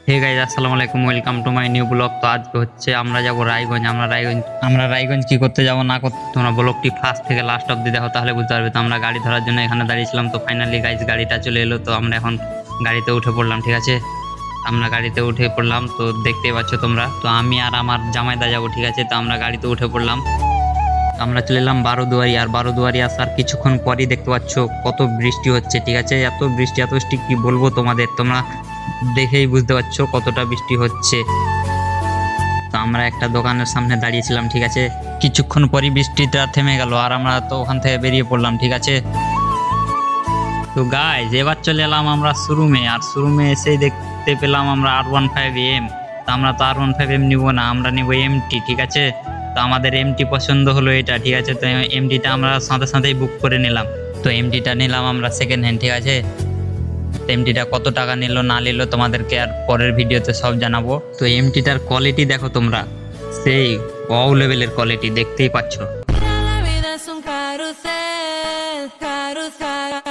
Hey guys, আসসালামু আলাইকুম, welcome to my new blog. তো আজকে হচ্ছে আমরা যাব রায়গঞ্জ। আমরা রায়গঞ্জ কি করতে যাব না করতে, তোমরা ব্লগটি ফার্স্ট থেকে লাস্ট অব্দি দেখো, তাহলে বুঝতে পারবে। তো আমরা গাড়ি ধরার জন্য এখানে দাঁড়িয়েছিলাম, তো ফাইনালি গাইস গাড়িটা চলে এলো। তো আমরা এখন গাড়িতে উঠে পড়লাম, ঠিক আছে। আমরা গাড়িতে উঠে পড়লাম, তো দেখতেই পাচ্ছ তোমরা। তো আমি আর আমার জামাইদা যাবো, ঠিক আছে। তো আমরা গাড়িতে উঠে পড়লাম। তো আমরা চলে এলাম বারোদুয়ারি। আর বারোদুয়ারি আসার কিছুক্ষণ পরই দেখতে পাচ্ছ কত বৃষ্টি হচ্ছে, ঠিক আছে। এত বৃষ্টি কি বলবো তোমাদের, তোমরা দেখেই বুঝতে পারছো কতটা বৃষ্টি হচ্ছে। তো আমরা একটা দোকানের সামনে দাঁড়িয়েছিলাম, ঠিক আছে। কিছুক্ষণ পরই বৃষ্টিটা থেমে গেল, আর আমরা তো ওখান থেকে বেরিয়ে পড়লাম, ঠিক আছে। তো গাইজ এবার চলে এলাম আমরা শোরুমে। আর শোরুমে এসেই দেখতে পেলাম আমরা R15M। তো আমরা তো R15M নিব না, আমরা নিব এমটি, ঠিক আছে। তো আমাদের এমটি পছন্দ হলো এটা, ঠিক আছে। তো এমটিটা আমরা সাথে সাথেই বুক করে নিলাম। তো এমটিটা নিলাম আমরা সেকেন্ড হ্যান্ড, ঠিক আছে। তো এমটিটা কত টাকা নিল না নিল তোমাদেরকে আর পরের ভিডিওতে সব জানাবো। তো এমটিটার কোয়ালিটি দেখো তোমরা, সেই ওয়াও লেভেলের কোয়ালিটি, দেখতেই পাচ্ছ। La vida es un carrusel, carrusel.